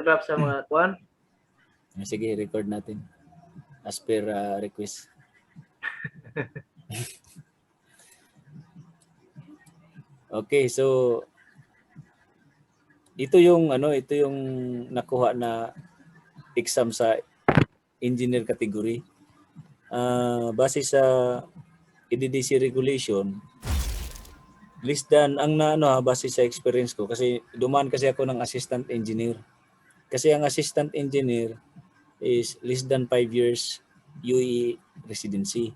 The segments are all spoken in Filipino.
autograph sa mga kuan. Sige, record natin. As per request. Okay, so ito yung nakuha na exam sa engineer category. Base sa EDDC regulation, less than base sa experience ko kasi dumaan kasi ako ng assistant engineer. Kasi ang assistant engineer is less than 5 years UE residency.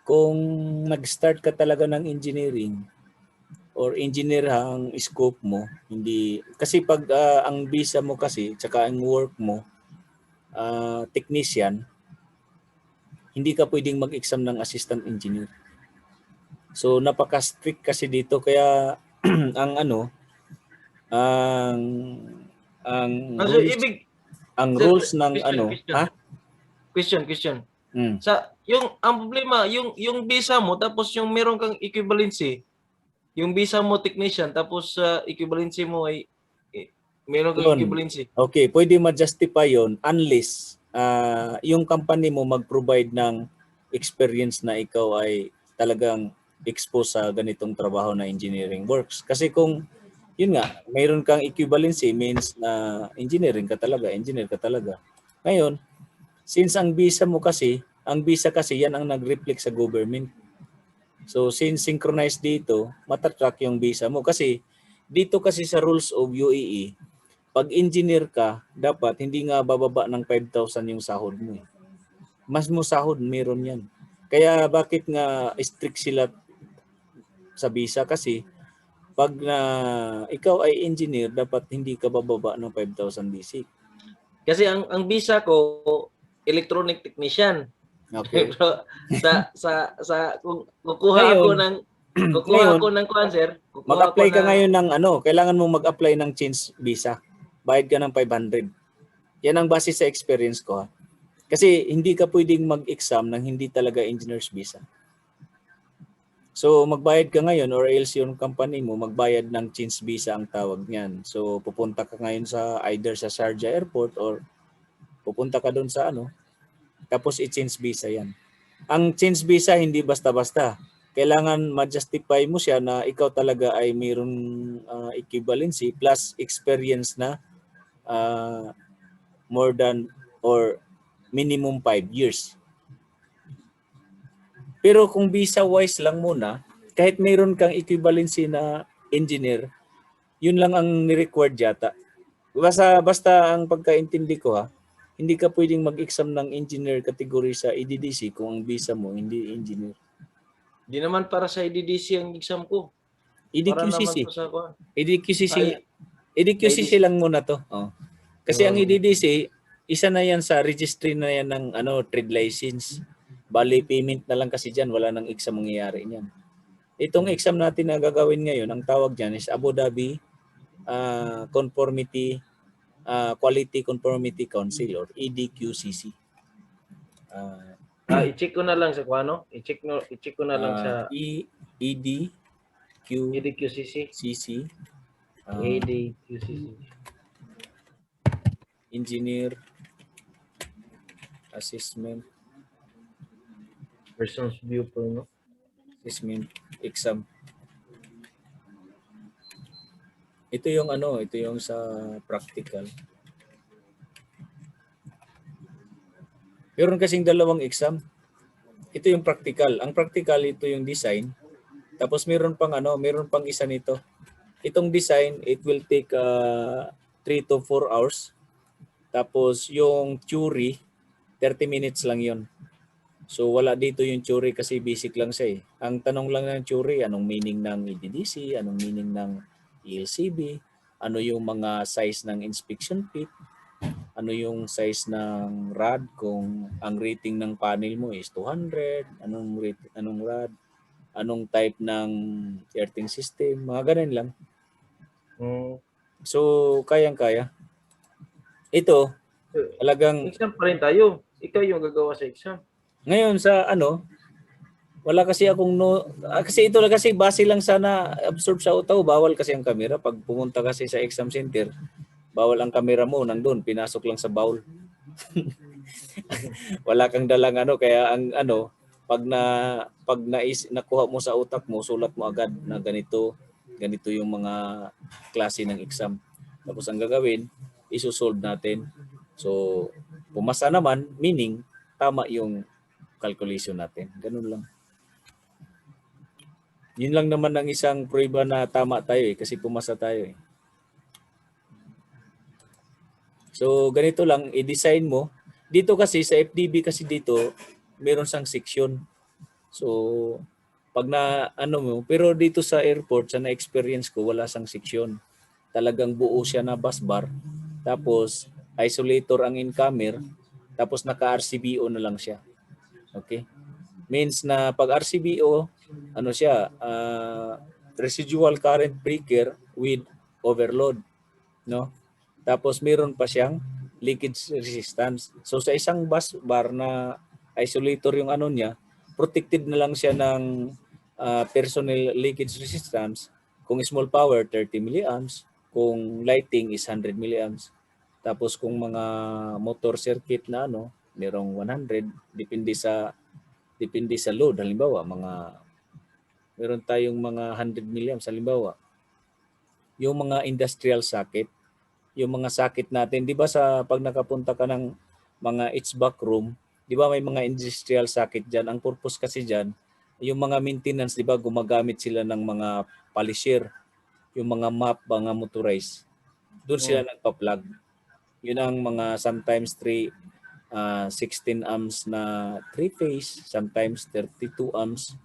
Kung nag-start ka talaga ng engineering or engineer ang scope mo, hindi kasi pag ang visa mo kasi tsaka ang work mo technician, hindi ka pwedeng mag-exam ng assistant engineer. So napaka-strict kasi dito kaya rules ng Question. Sa ang problema yung visa mo tapos yung meron kang equivalency. Yung visa mo technician tapos equivalency mo ay meron kang equivalency. Okay, pwede ma-justify yon unless yung company mo mag-provide ng experience na ikaw ay talagang exposed sa ganitong trabaho na engineering works. Kasi kung yun nga, mayroon kang equivalency means na engineer ka talaga. Ngayon, since ang visa kasi yan ang nag-reflect sa government. So since synchronized dito, matatrack yung visa mo kasi dito kasi sa rules of UAE, pag engineer ka, dapat hindi nga bababa ng 5,000 yung sahod mo. Mas mo sahod, meron yan. Kaya bakit nga strict sila sa visa kasi pag ikaw ay engineer, dapat hindi ka bababa ng 5,000 basic. Kasi ang visa ko, electronic technician. Okay. sa kung kukuha ako ng cancer, mag-apply ka ngayon ng kailangan mo mag-apply ng change visa. Bayad ka ng 500. Yan ang base sa experience ko. Kasi hindi ka pwedeng mag-exam ng hindi talaga engineer's visa. So magbayad ka ngayon or else yung company mo magbayad ng change visa ang tawag niyan. So pupunta ka ngayon sa either sa Sharjah Airport or pupunta ka doon sa tapos i-change visa yan. Ang change visa hindi basta-basta. Kailangan ma-justify mo siya na ikaw talaga ay mayroong equivalency plus experience na more than or minimum 5 years. Pero kung visa-wise lang muna, kahit mayroon kang equivalency na engineer, yun lang ang ni-required yata. Basta ang pagkaintindi ko hindi ka pwedeng mag-exam ng engineer category sa EDDC kung ang visa mo hindi engineer. Di naman para sa EDDC ang exam ko. EDQCC. EDQCC lang muna to. Kasi ang EDDC, isa na yan sa registry na yan ng trade license. Bali payment na lang kasi dyan, wala nang exam mangyayari niyan. Itong exam natin na gagawin ngayon, ang tawag dyan is Abu Dhabi Quality Conformity Council or EDQCC. I-check ko na lang sa kuano. I-check ko na lang sa EDQCC. EDQCC. Engineer Assessment Person's Viewpoint, Assessment Exam. Ito yung sa practical. Meron kasing dalawang exam. Ito yung practical. Ang practical ito yung design. Tapos meron pang isa nito. Itong design, it will take 3 to 4 hours. Tapos yung theory, 30 minutes lang yon. So wala dito yung theory kasi basic lang siya. Ang tanong lang ng theory, anong meaning ng EDDC, anong meaning ng ELCB, ano yung mga size ng inspection pit, ano yung size ng rod, kung ang rating ng panel mo is 200, anong rod, anong type ng earthing system, mga ganun lang. So kayang-kaya. Ito, talagang exam pa rin tayo. Ikaw yung gagawa sa exam. Ngayon sa wala kasi akong kasi ito lang kasi base lang sana absorb sa utaw, bawal kasi ang camera pag pumunta kasi sa exam center. bawal ang camera mo, nandun, pinasok lang sa bowl. Wala kang dalang ano, kaya ang ano, pag nakuha mo sa utak mo, sulat mo agad na ganito yung mga klase ng exam. Tapos ang gagawin, isusolve natin. So, pumasa naman, meaning tama yung calculation natin. Ganun lang. Yun lang naman ang isang prueba na tama tayo kasi pumasa tayo eh. So, ganito lang, i-design mo. Dito kasi, sa FDB kasi dito, meron siyang section. So, pag na, ano mo, pero dito sa airport, sa na-experience ko, wala siyang section. Talagang buo siya na bus bar. Tapos, isolator ang in-camera. Tapos, naka-RCBO na lang siya. Okay? Means na pag RCBO, ano siya, residual current breaker with overload. No? Tapos meron pa siyang leakage resistance. So sa isang bus bar na isolator yung ano niya, protected na lang siya ng personal leakage resistance. Kung small power, 30 milliamps. Kung lighting is 100 milliamps. Tapos kung mga motor circuit na ano, merong 100. Depende sa load. Halimbawa, meron tayong mga 100 milliamps. Halimbawa, yung mga industrial socket, yung mga socket natin, 'di ba sa pag nakapunta ka ng mga HVAC room, 'di ba may mga industrial socket diyan. Ang purpose kasi diyan, yung mga maintenance, 'di ba, gumagamit sila ng mga polisher, yung mga map, mga motorized. Doon sila nagpa-plug. Yun ang mga sometimes 16 amps na 3-phase, sometimes 32 amps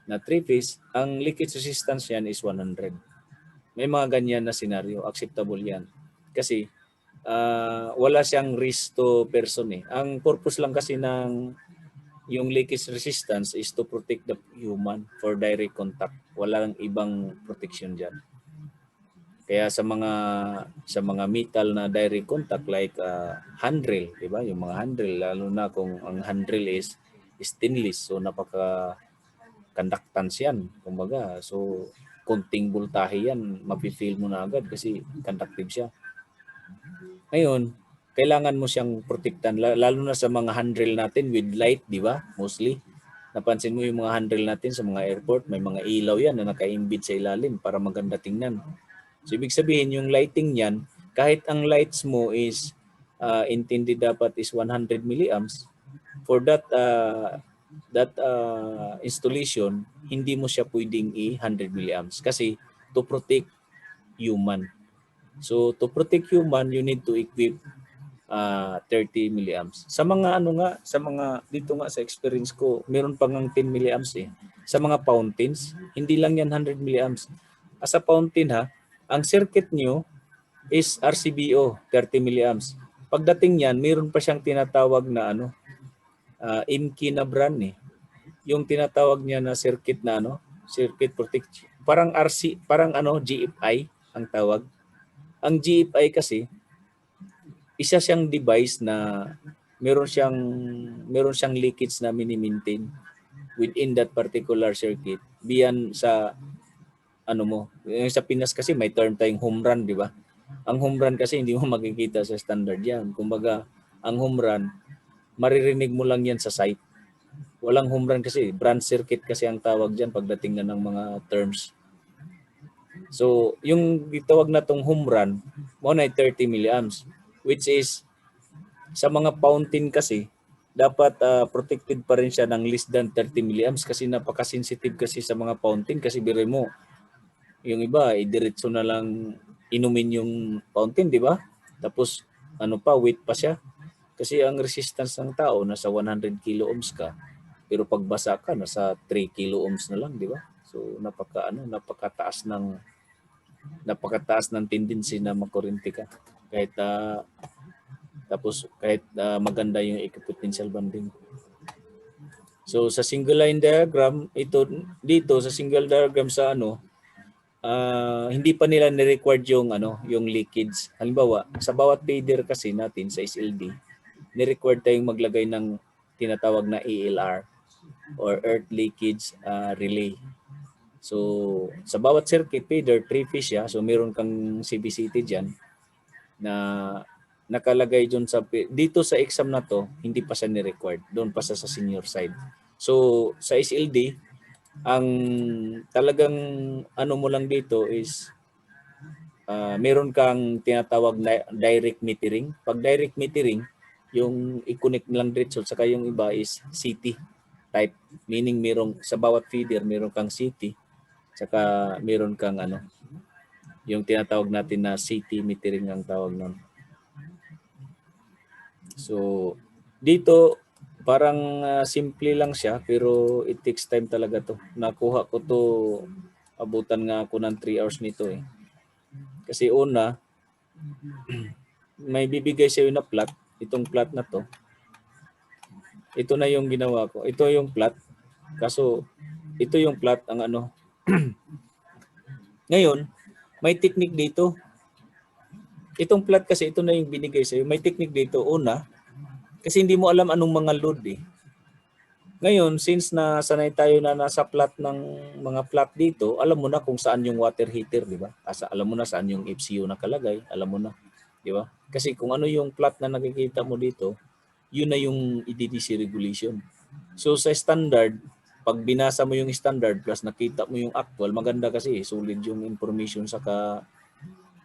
na 3-phase. Ang leakage resistance yan is 100. May mga ganyan na senaryo, acceptable yan. Kasi wala siyang risk to person eh. Ang purpose lang kasi ng yung leakage resistance is to protect the human for direct contact. Walang ibang protection diyan. Kaya sa mga metal na direct contact like handrail, 'di ba? Yung mga handrail, lalo na kung ang handrail is stainless, so napaka conductance yan. Kumbaga, so konting voltahe yan, mapi-feel mo na agad kasi conductive siya. Ngayon, kailangan mo siyang protektan lalo na sa mga handrail natin with light, di ba? Mostly. Napansin mo yung mga handrail natin sa mga airport, may mga ilaw yan na naka-embed sa ilalim para maganda tingnan. So, ibig sabihin, yung lighting niyan, kahit ang lights mo is intended dapat is 100 milliamps, for that installation, hindi mo siya pwedeng i-100 milliamps kasi to protect human. So, to protect human, you need to equip 30 milliamps. Sa mga dito nga sa experience ko, meron pang 10 milliamps eh. Sa mga fountains, hindi lang yan 100 milliamps. As a fountain ha, ang circuit nyo is RCBO, 30 milliamps. Pagdating yan, meron pa siyang tinatawag na IMKI na brand eh. Yung tinatawag niya na circuit na circuit protection. Parang GFI ang tawag. Ang GFI kasi, isa siyang device na meron siyang leakage na mini-maintain within that particular circuit. Biyan sa sa Pinas kasi may term tayong home run, di ba? Ang home run kasi hindi mo makikita sa standard yan. Kumbaga, ang home run, maririnig mo lang yan sa site. Walang home run kasi, branch circuit kasi ang tawag dyan pagdating na ng mga terms. So, yung itawag na tong home run, mo na 30 milliamps, which is, sa mga fountain kasi, dapat protected pa rin siya ng less than 30 milliamps kasi napaka-sensitive kasi sa mga fountain kasi biro mo, yung iba, diretso na lang inumin yung fountain, di ba? Tapos, weight pa siya. Kasi ang resistance ng tao, nasa 100 kilo ohms ka. Pero pag basa ka, nasa 3 kilo ohms na lang, di ba? So, napakataas ng tendency na makuryente ka. Kahit maganda yung equipotential bonding. So, sa single line diagram, dito sa single diagram sa hindi pa nila ni-required yung leakage. Halimbawa, sa bawat fader kasi natin sa SLD, ni-required tayong maglagay ng tinatawag na ELR or earth leakage relay. So, sa bawat circuit fader, 3-phase siya. So, meron kang CBCT diyan. na nakalagay dun dito sa exam na to, hindi pa siya ni-required. Doon pa siya sa senior side. So, sa SLD, ang talagang ano mo lang dito is meron kang tinatawag na direct metering. Pag direct metering, yung i-connect lang diretso, saka yung iba is city type. Meaning merong sa bawat feeder, meron kang city, saka meron kang ano, yung tinatawag natin na city metering ang tawag nun. So, dito parang simple lang siya pero it takes time talaga to. Nakuha ko to, abutan nga ako ng 3 hours nito eh. Kasi una, may bibigay sa'yo na plot, itong plot na to. Ito na yung ginawa ko. Ito yung plot. Kaso, ito yung plot ang ano. Ngayon, may technique dito. Itong plot kasi, ito na yung binigay sa'yo. May technique dito. Una, kasi hindi mo alam anong mga load eh. Ngayon, since na sanay tayo na nasa plot ng mga plot dito, alam mo na kung saan yung water heater, di ba? Alam mo na saan yung FCU nakalagay, alam mo na, di ba? Kasi kung ano yung plot na nakikita mo dito, yun na yung EDDC regulation. So sa standard, pag binasa mo yung standard plus nakita mo yung actual, maganda kasi solid yung information saka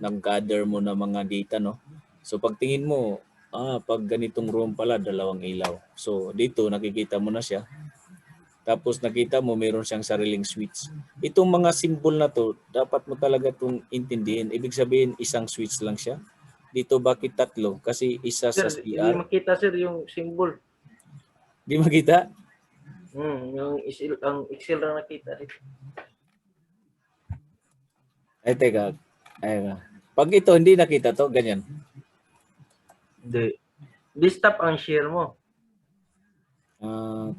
nag-gather mo na mga data, no? So pagtingin mo, pag ganitong room pala, 2 ilaw. So dito nakikita mo na siya. Tapos nakita mo meron siyang sariling switch. Itong mga symbol na to, dapat mo talaga itong intindihin. Ibig sabihin, isang switch lang siya. Dito bakit 3? Kasi isa sa Sir, hindi CR. makita sir yung symbol. Di makita? Yung ang Excel lang nakita. Ay, teka. Ay, pag ito hindi nakita to, ganyan. Hindi. Di-stop ang share mo.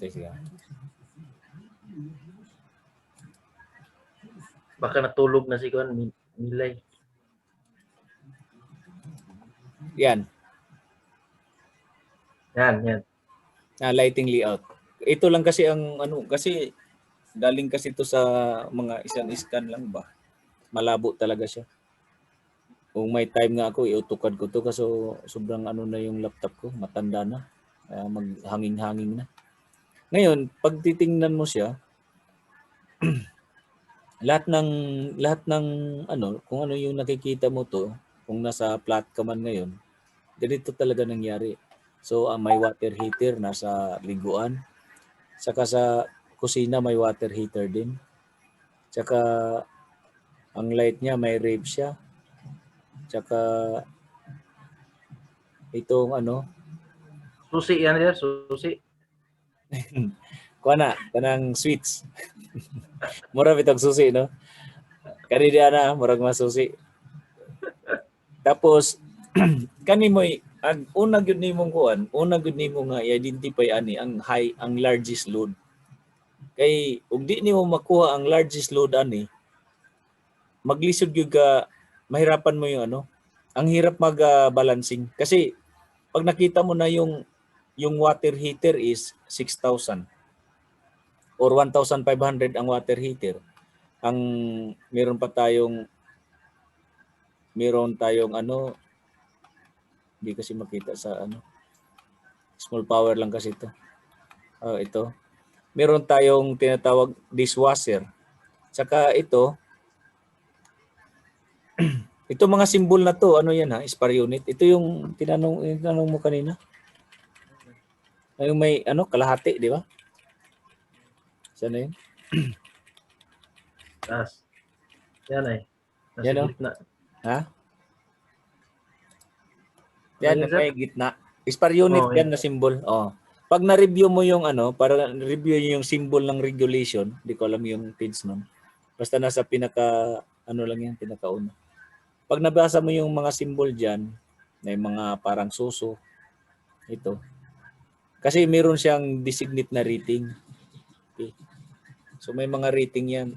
Teka. Baka natulog na si Kuan Milay. Yan. Yan. Lighting layout. Ito lang kasi ang ano, kasi galing kasi ito sa mga isang scan lang ba. Malabo talaga siya. Kung may time nga ako, iutukad ko to kasi sobrang ano na yung laptop ko, matanda na. Maghanging-hanging na. Ngayon, pag titingnan mo siya, lahat ng ano, kung ano yung nakikita mo to, kung nasa flat ka man ngayon, ganito talaga nangyari. So, may water heater nasa liguan. Saka sa kusina may water heater din. Saka ang light niya may rave siya. Saka itong ano, Susi yan sir, susi. kanang switch. Mura bitag susi, no? Kani dia na murag masusi. Tapos kani mo ang una gyud nimong kuan, una gyud nimo nga i-identify ani ang largest load. Kay ug di nimo makuha ang largest load ani, maglisod gyud ka, mahirapan mo yung ano. Ang hirap mag-balancing kasi pag nakita mo na yung water heater is 6,000 or 1,500 ang water heater. Ang meron tayong ano, hindi kasi makita sa ano. Small power lang kasi ito. Ito. Meron tayong tinatawag dishwasher. Saka ito ito mga symbol na to, ano yan ha, spare unit. Ito yung tinanong mo kanina. Yung may ano, kalahati, di ba? Saan na yun? Taas. Yan ay. Nasa Yan, oh. gitna. Ha? Yan, Ano yun, may gitna. Spare unit yan na symbol. Oh. Pag na-review mo yung ano, para review yung symbol ng regulation, di ko alam yung page nun. Basta nasa pinaka, ano lang yan, pinakauna. Pag nabasa mo yung mga symbol dyan, may mga parang suso, ito. Kasi meron siyang designate na rating. Okay. So may mga rating yan.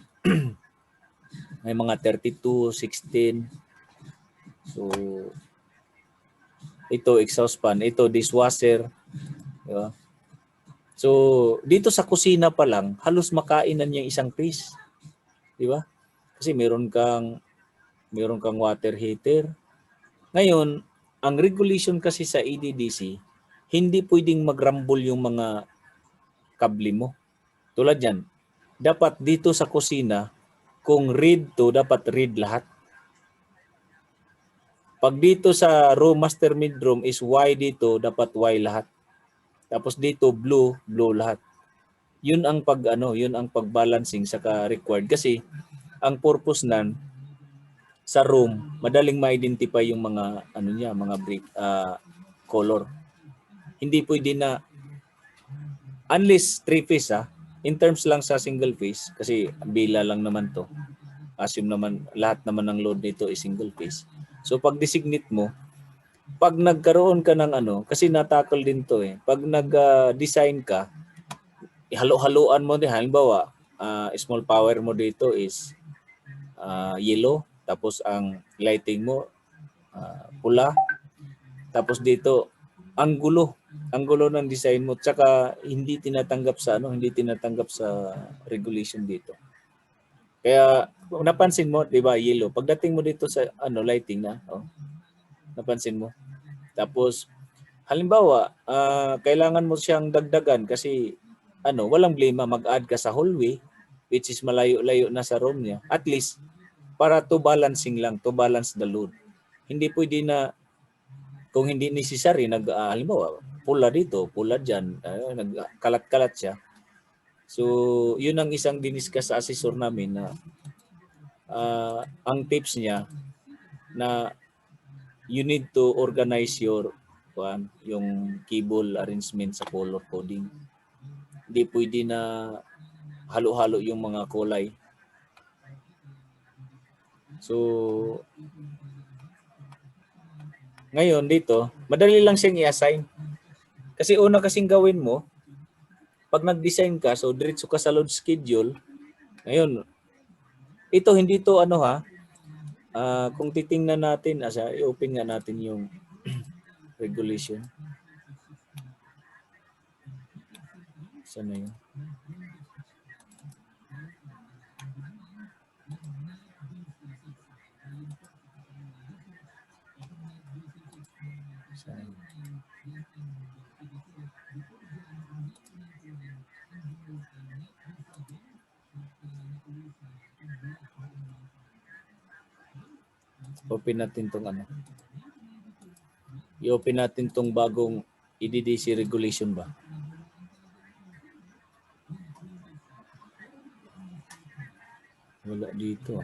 May mga 32, 16. So ito exhaust fan, ito dishwasher, di ba? So dito sa kusina pa lang, halos makainan yung isang piece. Di ba? Kasi meron kang water heater. Ngayon, ang regulation kasi sa EDDC, hindi pwedeng magrambol yung mga kable mo. Tulad yan, dapat dito sa kusina, kung read to, dapat read lahat. Pag dito sa room, master bedroom is Y dito, dapat Y lahat. Tapos dito blue, blue lahat. Yun ang yun ang pagbalancing saka required kasi ang purpose nan sa room, madaling ma-identify yung mga mga brick color. Hindi pwede na unless three phase in terms lang sa single phase kasi bila lang naman to. Assume naman lahat naman ng load nito is single phase. So pag designate mo, pag nagkaroon ka ng kasi natakol din to pag nag-design ka, ihalo-haluan mo din. Halimbawa, small power mo dito is yellow, tapos ang lighting mo pula, tapos dito ang gulo ng design mo, tsaka hindi tinatanggap sa regulation dito. Kaya napansin mo, 'di ba, yellow. Pagdating mo dito sa lighting na, napansin mo. Tapos halimbawa, kailangan mo siyang dagdagan kasi walang blema, mag-add ka sa hallway which is malayo-layo na sa room niya. At least para to balancing lang, to balance the load. Hindi pwede na kung hindi necessary halimbawa, pula dito, pula diyan, nagkalat-kalat siya. So, yun ang isang diniscuss sa assessor namin na ang tips niya na you need to organize yung cable arrangement sa color coding. Hindi pwede na halo-halo yung mga kulay. So, ngayon dito, madali lang siyang i-assign. Kasi una kasing gawin mo, pag nag-design ka, so diretso ka sa load schedule, ngayon, ito hindi to kung titingnan natin, i-open nga natin yung regulation. Sana yun? Open natin tong i-open natin tong bagong EDDC regulation ba? Wala dito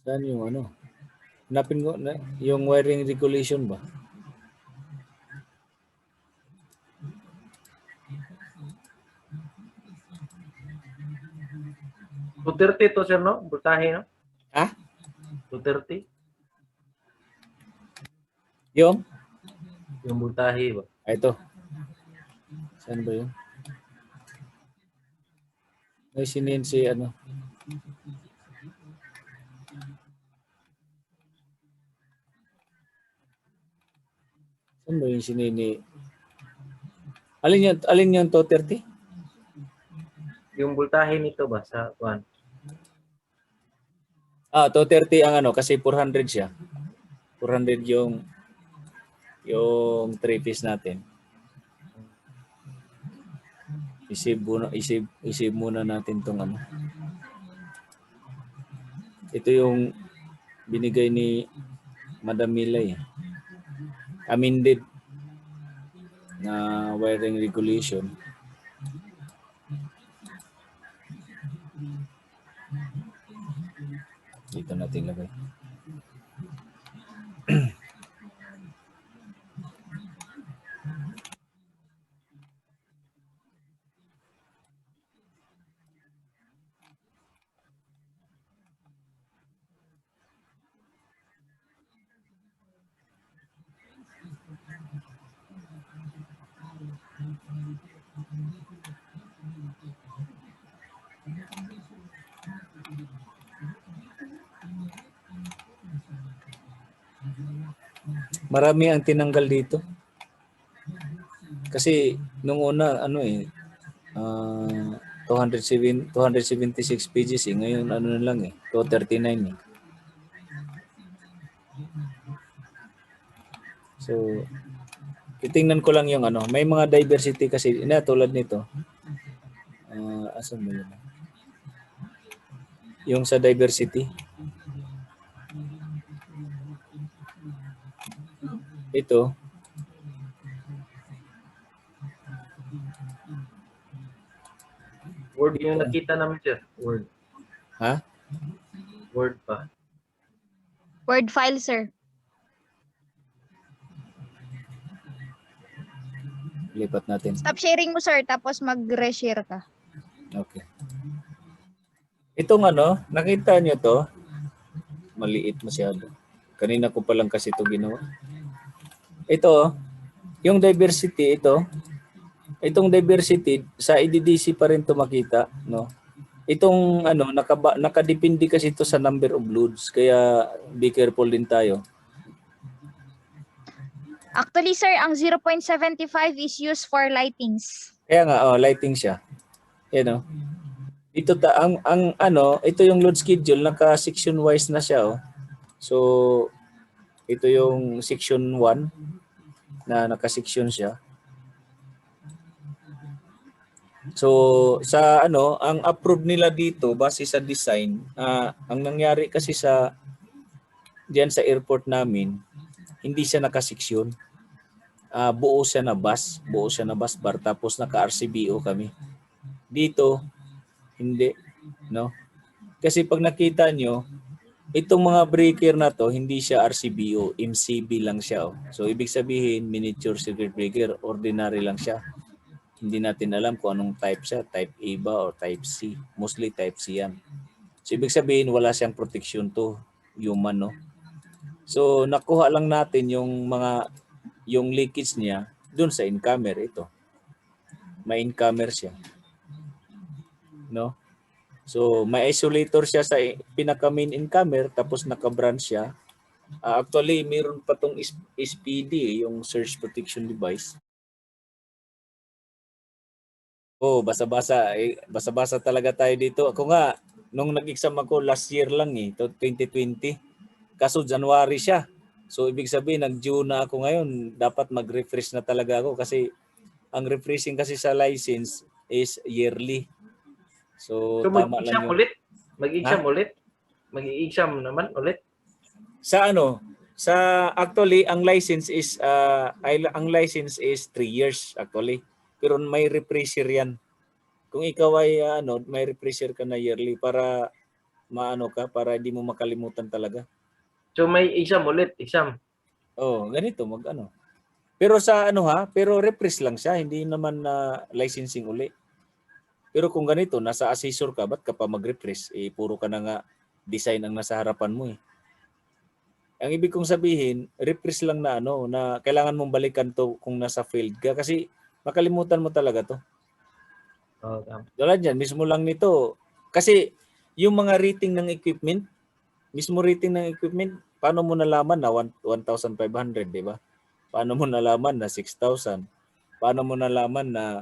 Saan yung hanapin ko na yung wiring regulation ba? Duterte to, sir, no? Voltahe, no? Ha? Duterte? Yung voltahe ba? ito. Saan ba yun? May sinin si Saan ba yung sinini? Alin yung 230? Yung voltahe nito ba sa 1? 230 ang kasi 400 siya. 400 yung 3 piece natin. I-save muna natin tong Ito yung binigay ni Madam Milay. Amended na wiring regulation. Dito natin lagay. Marami ang tinanggal dito. Kasi nung una, 276 pages eh. Ngayon ano na lang eh, 239 eh. So, titingnan ko lang yung may mga diversity kasi tulad nito. Asan ba yun? Yung sa diversity. Ito. Word yung nakita namin, sir. Word. Ha? Word pa. Word file, sir. Lipat natin. Stop sharing mo, sir, tapos mag-reshare ka. Okay. Itong nakita nyo to? Maliit masyado. Kanina ko pa lang kasi ito ginawa. Ito, yung diversity ito, itong diversity sa EDDC pa rin to makita, no? Itong nakadepende kasi ito sa number of loads, kaya be careful din tayo. Actually, sir, ang 0.75 is used for lightings. Kaya nga lighting siya. Yan Ito ito yung load schedule, naka-section wise na siya So ito yung section 1 na naka-section siya. So sa ang approve nila dito base sa design, ang nangyari kasi diyan sa airport namin, hindi siya naka-section. Buo siya na bus bar, tapos naka-RCBO kami. Dito hindi, no? Kasi pag nakita nyo, itong mga breaker na to, hindi siya RCBO, MCB lang siya. So ibig sabihin, miniature circuit breaker, ordinary lang siya. Hindi natin alam kung anong type siya, type A ba or type C. Mostly type C yan. So ibig sabihin, wala siyang protection to human, no? So nakuha lang natin yung leakage niya dun sa incomer ito. May incomer siya. No? So may isolator siya sa pinaka main incomer, tapos naka-branch siya. Actually, mayroon pa tong SPD, yung surge protection device. Basa-basa talaga tayo dito. Ako nga, nung nag-exam ako last year lang 2020. Kaso January siya. So ibig sabihin, nag-June na ako ngayon. Dapat mag-refresh na talaga ako kasi ang refreshing kasi sa license is yearly. So tama lang mag-exam ulit? Mag-exam ulit? Mag-exam naman ulit? Sa actually ang license is 3 years actually. Pero may refresher yan. Kung ikaw ay may refresher ka na yearly para para hindi mo makalimutan talaga. So may exam ulit, exam. Ganito Pero pero refresh lang siya, hindi naman na licensing uli. Pero kung ganito, nasa assessor ka, ba't ka pa mag-refresh? Puro ka na nga design ang nasa harapan mo Ang ibig kong sabihin, refresh lang na na kailangan mong balikan to kung nasa field ka kasi makalimutan mo talaga to. Tulad yan, mismo lang nito. Kasi yung mga rating ng equipment, paano mo nalaman na 1,500, di ba? Paano mo nalaman na 6,000? Paano mo nalaman na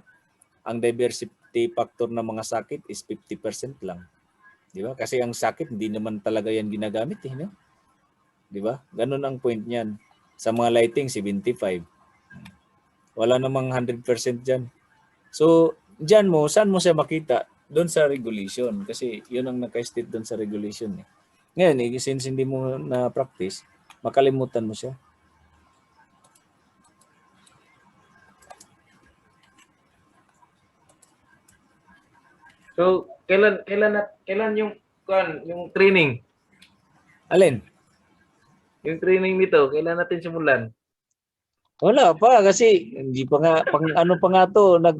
ang diversity factor ng mga sakit is 50% lang? Di ba? Kasi ang sakit, hindi naman talaga yan ginagamit. No? Di ba? Ganun ang point niyan. Sa mga lighting, 75. Wala namang 100% dyan. So, saan mo siya makita? Doon sa regulation. Kasi yun ang naka-state doon sa regulation. Ngayon, since hindi mo na-practice, makalimutan mo siya. So, kailan yung training? Alin? Yung training nito, kailan natin simulan? Wala pa kasi hindi pa nga pa nga to lang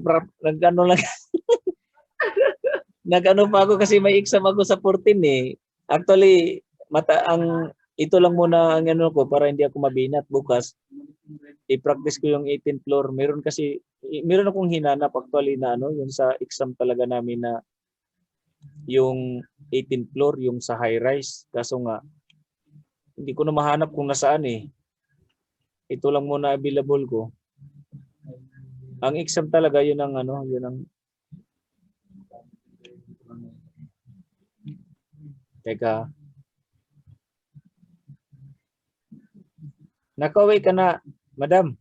nag-ano pa ako kasi may exam ako sa 14 Actually, ito lang muna ang ko para hindi ako mabinat bukas. I-practice ko yung 18th floor. Meron akong hinanap actually na yung sa exam talaga namin na yung 18th floor, yung sa high rise. Kaso nga hindi ko na mahanap kung nasaan ito lang muna available ko. Ang exam talaga yun ang yun ang Teka. Nakauwi ka na, madam.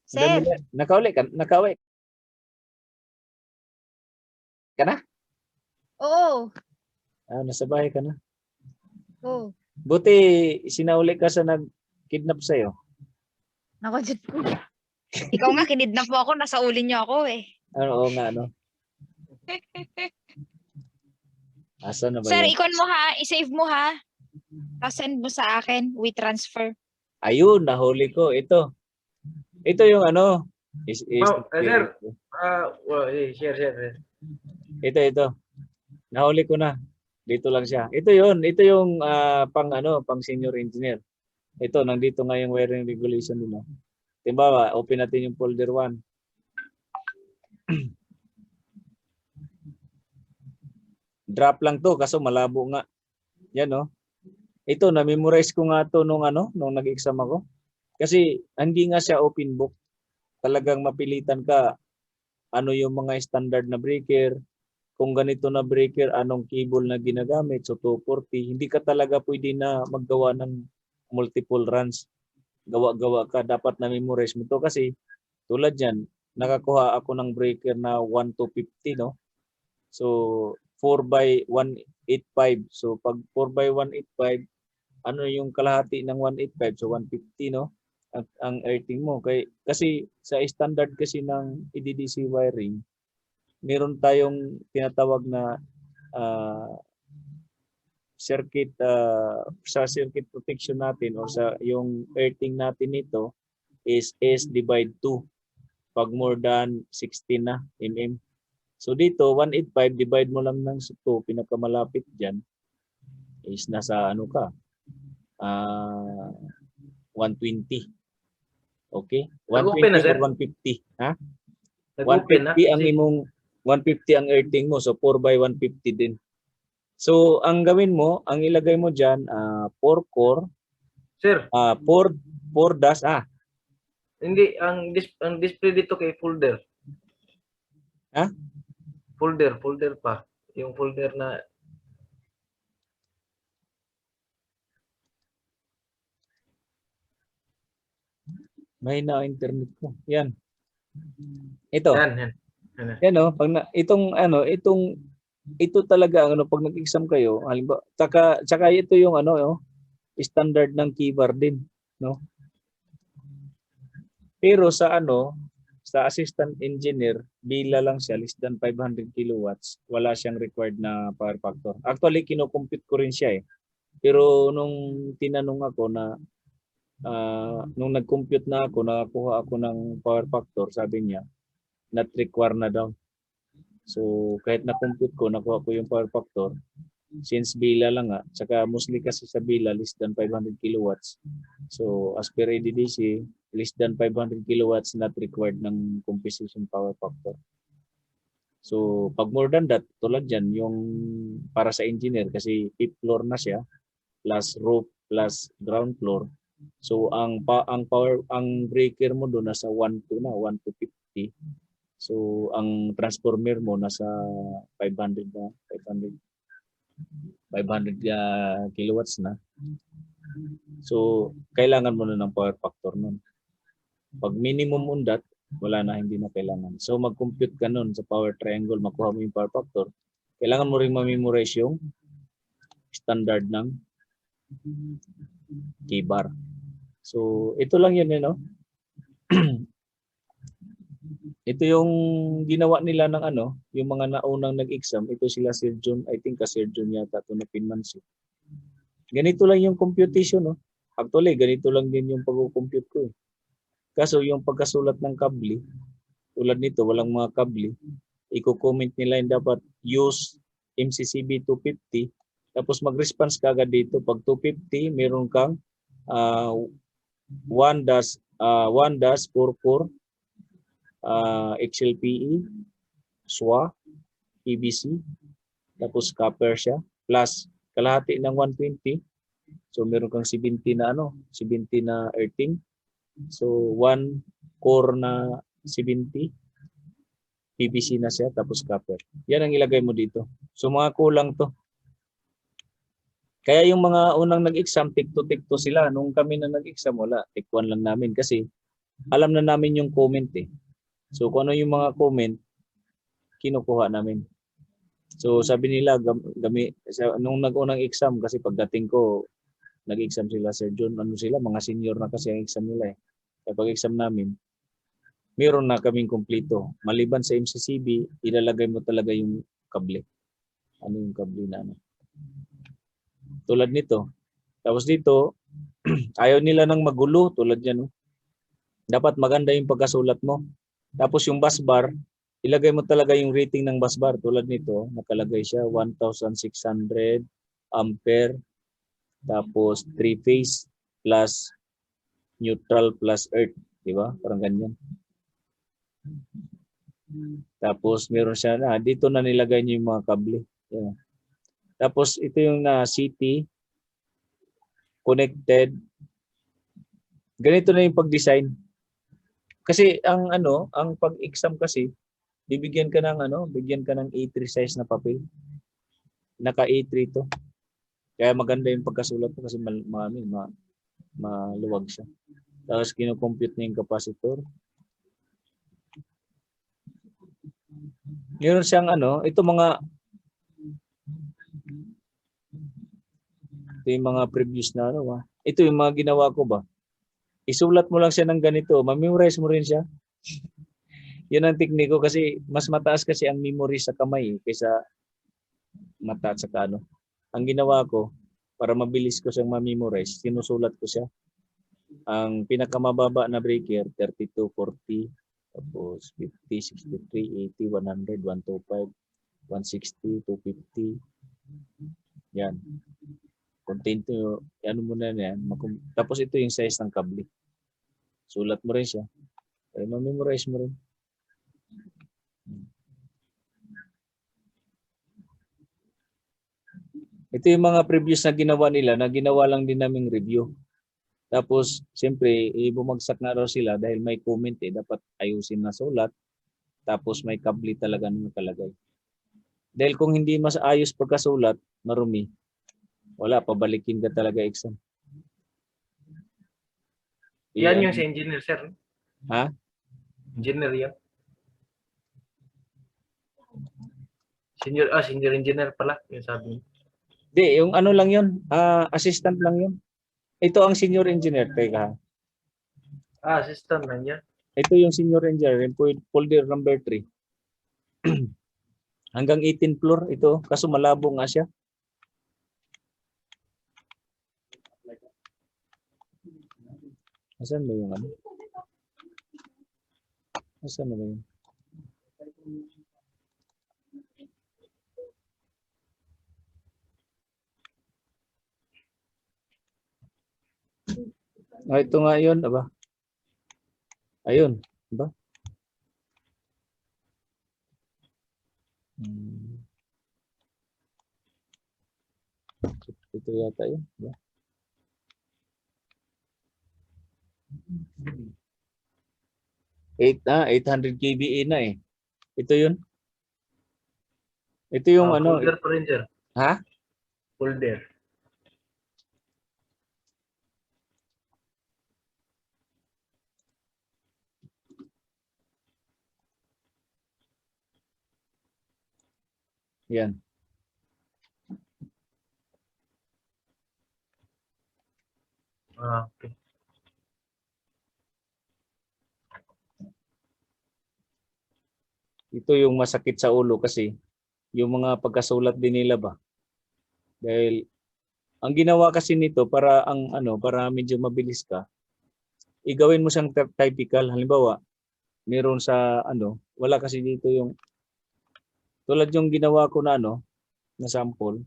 Sir, Nakauwi ka na? oo. Nasa bahay ka na. Oo. Buti sinauli ka sa nag-kidnap sa'yo. Nako, Diyos ko. Ikaw nga, kinidnap mo ako, nasa uli niyo ako eh. Oo nga, Asa na ba Sir, yun? ikon mo ha, i-save mo ha. Tapos send mo sa akin, we transfer. Ayun, nahuli ko. Ito yung Sir, share. Ito. Nahuli ko na. Dito lang siya. Ito yung pang senior engineer. Ito, nandito nga yung wiring regulation din. Diba, open natin yung folder 1. Drop lang to kaso malabo nga. Yan Ito, na-memorize ko nga to nung nag-exam ako. Kasi hindi nga siya open book. Talagang mapilitan ka ano yung mga standard na breaker. Kung ganito na breaker, anong cable na ginagamit. So 240, hindi ka talaga pwede na maggawa ng multiple runs. Gawa-gawa ka. Dapat na-memorize mo to kasi tulad yan, nakakuha ako ng breaker na 1 to 50, no? So 4 by 185. So pag 4 by 185, ano yung kalahati ng 185? So 150, no? Ang earthing mo. Kasi sa standard kasi ng EDDC wiring, meron tayong tinatawag na circuit sa circuit protection natin o sa yung earthing natin nito is S divide 2 pag more than 16 na mm. So dito 185 divide mo lang ng 2, pinakamalapit diyan is nasa 120. Okay? 120 or 150, ha? 150 ang imong 150 ang earthing mo, so 4 by 150 din. So ang gawin mo, ang ilagay mo diyan 4 core. Sir, 4 dash hindi ang display dito kay folder. Ha? Folder pa. Yung folder na may na internet ko. Yan. Ito. yan. Yan ito talaga pag nag-exam kayo, halimbawa, tsaka ito yung standard ng keybar din, no? Pero sa sa assistant engineer, bila lang siya less than 500 kilowatts, wala siyang required na power factor. Actually kino-compute ko rin siya Pero nung tinanong ako na nung nag-compute na ako, nakakuha ako ng power factor, sabi niya, not required na daw. So, kahit na-compute ko, nakuha ko yung power factor, since bila lang saka mostly kasi sa bila, less than 500 kilowatts. So, as per EDDC, less than 500 kilowatts not required ng composition power factor. So, pag more than that, tulad dyan, yung para sa engineer, kasi 5th floor na siya, plus roof, plus ground floor. So ang breaker mo doon nasa 1 to 50. So ang transformer mo nasa 500 kilowatts na. So kailangan mo na ng power factor noon. Pag minimum on that, wala na, hindi na kailangan. So mag-compute ka noon sa power triangle, makuha mo yung power factor. Kailangan mo ring ma-memorize yung standard ng keybar. So, ito lang yun, Ito yung ginawa nila ng yung mga naunang nag-exam. Ito sila Sir John, I think Sir John yata ito na pinmansi. Ganito lang yung computation, Actually, ganito lang din yung pag-compute ko. Kaso yung pagkasulat ng kable, tulad nito, walang mga kable. Iko-comment nila yung dapat use MCCB 250. Tapos mag-response ka agad dito. Pag 250, meron kang 1 dash 44 XLPE, SWA, PVC, tapos copper siya, plus kalahati ng 120. So meron kang 70 na 70 na earthing. So 1 core na 70 PVC na siya tapos copper. Yan ang ilagay mo dito. So mga kulang to. Kaya yung mga unang nag-exam, tikto sila. Nung kami na nag-exam, wala. Tik 1 lang namin kasi alam na namin yung comment eh. So kung ano yung mga comment, kinukuha namin. So sabi nila, nung nag-unang exam, kasi pagdating ko, nag-exam sila, Sir John, sila, mga senior na kasi ang exam nila eh. Kapag exam namin, meron na kaming kumpleto. Maliban sa MCCB, ilalagay mo talaga yung kable. Ano yung kable na ano. Tulad nito. Tapos dito, ayaw nila ng magulo tulad yan. Dapat maganda yung pagkasulat mo. Tapos yung bus bar, ilagay mo talaga yung rating ng bus bar. Tulad nito, nakalagay siya 1,600 ampere. Tapos 3-phase plus neutral plus earth. Diba? Parang ganyan. Tapos meron siya na, dito na nilagay niyo yung mga kable. Yeah. Tapos ito yung na CT connected. Ganito na yung pag-design. Kasi ang pag-exam kasi bibigyan ka ng bigyan ka ng A3 size na papel. Naka A3 to. Kaya maganda yung pagkasulat mo kasi maluwag siya. Tapos kino-compute na yung capacitor. Meron siyang ito yung mga previous na Ito yung mga ginawa ko ba. Isulat mo lang siya ng ganito, ma-memorize mo rin siya. Yan ang tekniko kasi mas mataas kasi ang memory sa kamay kaysa mata at saka Ang ginawa ko, para mabilis ko siyang ma-memorize, sinusulat ko siya. Ang pinakamababa na breaker, 32, 40, tapos 50, 63, 80, 100, 125, 160, 250. Yan. Continue, mo na yan. Tapos ito yung size ng kable. Sulat mo rin siya. Kaya ma-memorize mo rin. Ito yung mga previous na ginawa nila, na ginawa lang din naming review. Tapos, siyempre, bumagsak na raw sila dahil may comment dapat ayusin na sulat. Tapos may kable talaga na nakalagay. Dahil kung hindi mas ayos pagkasulat, marumi, wala, pabalikin ka talaga exam. Yan yung si engineer, sir. Ha? Engineer yan. Senior engineer pala, yung sabi niya. Hindi, yung lang yun, assistant lang yun. Ito ang senior engineer, teka. Assistant lang yan. Ito yung senior engineer, yung folder number 3. Hanggang 18th floor ito, kaso malabo nga siya. Asan ba yung Asan ba yun? Ito nga yun, aba. Ayun, aba. Ito yata yun, aba. Eight 800 kVA na eh. Ito yun. Ito yung Folder pa rin, sir. Ha? Folder. Yan. Okay. Ito yung masakit sa ulo kasi yung mga pagkasulat din nila ba. Dahil ang ginawa kasi nito para para medyo mabilis ka. Igawin mo siyang typical. Halimbawa, meron sa wala kasi dito yung tulad yung ginawa ko na na sample.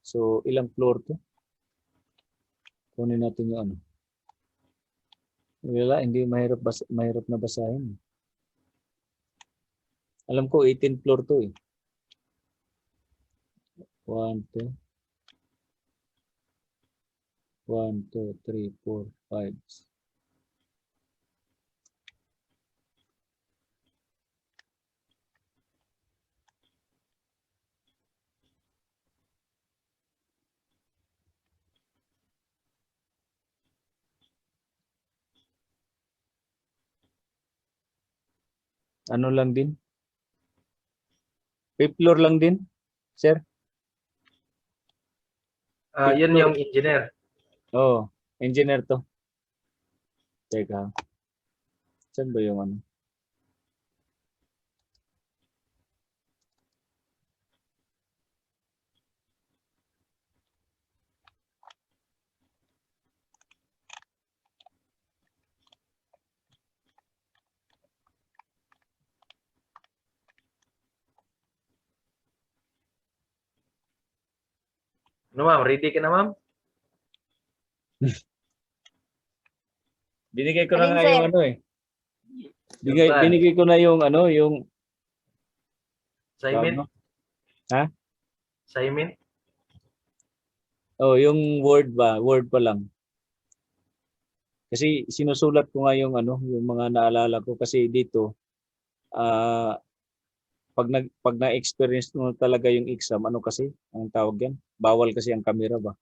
So, ilang floor to? Kunin natin yung Wala, hindi mahirap na basahin. Alam ko 18th floor to eh. 1, 2, 1, 2, 3, 4, 5. Ano lang din? 5th floor lang din, sir? Yun yung engineer. Oo, engineer to. Teka, saan ba yung ano? Ano ma'am, ready ka na ma'am? Binigay ko na Alin, nga sir? yung ano eh. Yung plan. Binigay ko na yung ano, yung Assignment? Ha? Assignment? Oh, yung Word ba? Word pa lang. Kasi sinusulat ko nga yung ano, yung mga naalala ko kasi dito ah pag na-experience mo talaga yung exam, ano kasi ang tawag yan? Bawal kasi ang camera ba?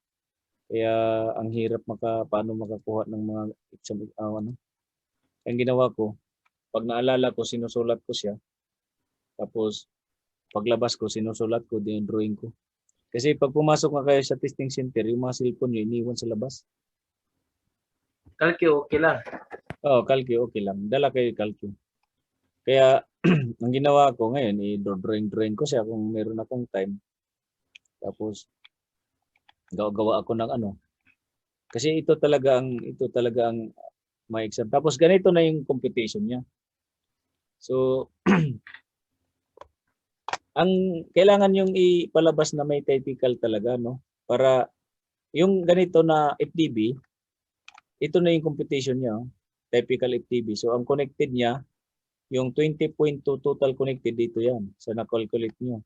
Kaya ang hirap paano makakuha ng mga exam ano. Ang ginawa ko, pag naalala ko, sinusulat ko siya. Tapos paglabas ko, sinusulat ko din yung drawing ko. Kasi pag pumasok na kayo sa testing center, yung mga cellphone nyo, iniwan sa labas. Kalki, okay lang. Oo, calcu, okay lang. Dala kayo calcu. Kaya, ang ginawa ko ngayon, i-drawing ko siya kung meron akong time. Tapos, gawa ako ng ano. Kasi ito talaga ang may exam. Tapos, ganito na yung computation niya. So, ang kailangan yung ipalabas na may typical talaga, no? Para, yung ganito na FDB, ito na yung computation niya, oh. Typical FTB. So, ang connected niya, yung 20.2 total connected dito yan. So, na-calculate nyo.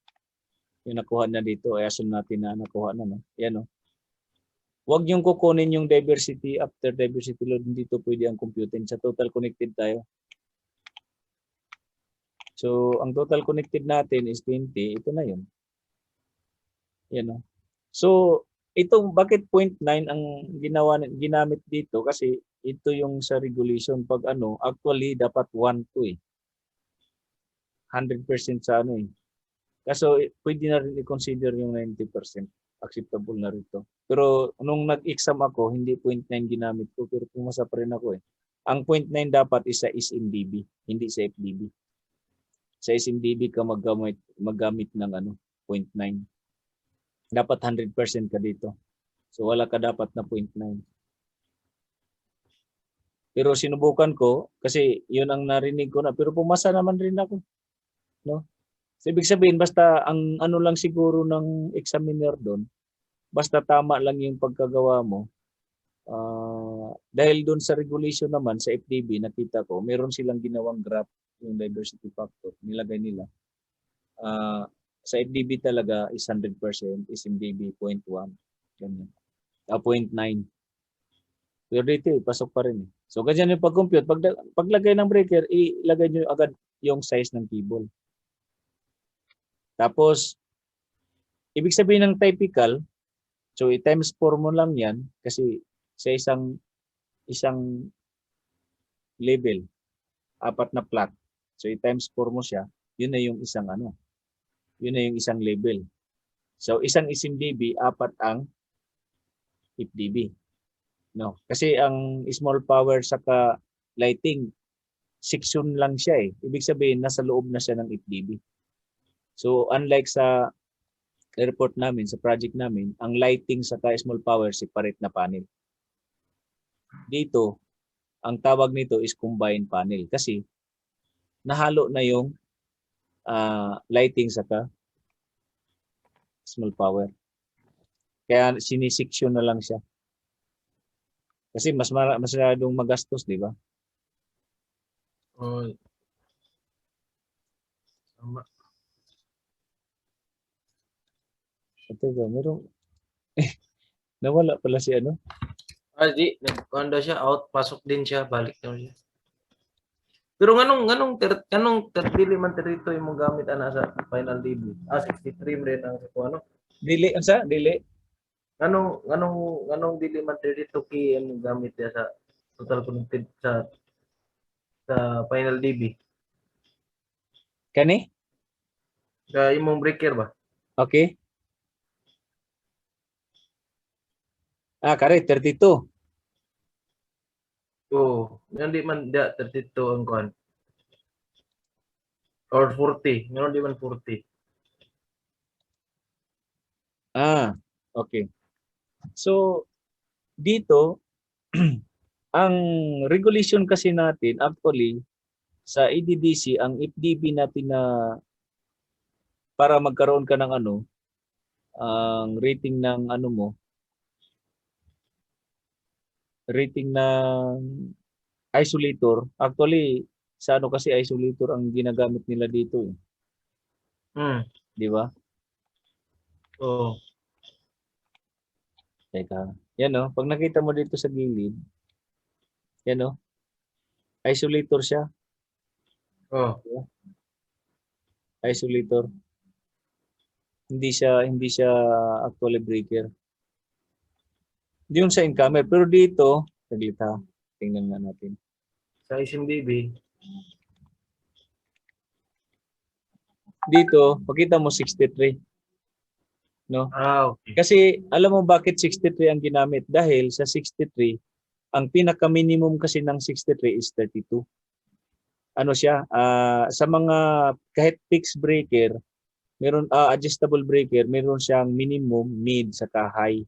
Yung nakuha na dito, ay assume natin na nakuha na. No? Yan, oh. Huwag niyong kukunin yung diversity after diversity load. Hindi dito pwede ang computing. Sa total connected tayo. So, ang total connected natin is 20. Ito na yun. Yan, oh. So, bakit 0.9 ang ginamit dito? Kasi ito yung sa regulation. Pag ano, actually, dapat 1 to eh. 100% sa ano eh. Kaso pwede na rin i-consider yung 90%. Acceptable na rito. Pero nung nag-exam ako, hindi 0.9 ginamit ko. Pero pumasa pa rin ako eh. Ang 0.9 dapat is sa SMDB, hindi sa FDB. Sa SMDB ka maggamit ng ano, 0.9. Dapat 100% ka dito. So wala ka dapat na 0.9. Pero sinubukan ko kasi yun ang narinig ko na. Pero pumasa naman rin ako. No? So, ibig sabihin, basta ang ano lang siguro ng examiner doon, basta tama lang yung pagkagawa mo. Dahil doon sa regulation naman, sa FDB, nakita ko, meron silang ginawang graph, yung diversity factor, nilagay nila. Sa FDB talaga is 100%, is MDB 0.1. Ganyan. 0.9. Pero dito, pasok pa rin. So, ganyan yung pag-compute. Paglagay ng breaker, ilagay nyo agad yung size ng cable. Tapos, ibig sabihin ng typical, so i-times 4 mo lang yan kasi sa isang level, 4 na plot. So i-times 4 mo siya, yun na yung isang ano. Yun na yung isang level. So isang SMDB, 4 ang FDB. No, kasi ang small power saka lighting section lang siya eh. Ibig sabihin nasa loob na siya ng FDB. So unlike sa airport namin, sa project namin, ang lighting sa small power separate na panel. Dito, ang tawag nito is combined panel kasi nahalo na yung lighting sa small power. Kaya sinisection na lang siya. Kasi masyadong magastos, di ba? Oh. Tama. Ito ba, meron, nawala pala si ano? Di, nagkanda siya, out, pasok din siya, balik na siya. Pero nganong dili man terito imong gamit ana sa final DB. 63 man rin ang sa ano. Dili, unsa? Dili. Nganong dili man terito ki imong gamit ya sa total connected sa final DB. Kani? Sa imong breaker ba? Okay. Kare, 32. Oo, hindi man da 32 ang kuan. Or 40, meron di man 40. Okay. So, dito, ang regulation kasi natin, actually, sa EDDC, ang FDB natin na para magkaroon ka ng ano, ang rating ng ano mo, rating ng isolator, actually, sa ano kasi isolator ang ginagamit nila dito, di ba? Oo. Teka, yan o, pag nakita mo dito sa gilid, yan o, isolator siya, Oh. isolator. Hindi siya actually breaker. Yung sa incomer, pero dito, saglit ha, tingnan nga natin. Sa SMDB. Dito, pakita mo 63. No? Okay. Kasi alam mo bakit 63 ang ginamit? Dahil sa 63, ang pinaka-minimum kasi ng 63 is 32. Ano siya? Sa mga kahit fixed breaker, meron adjustable breaker, meron siyang minimum, mid, saka high.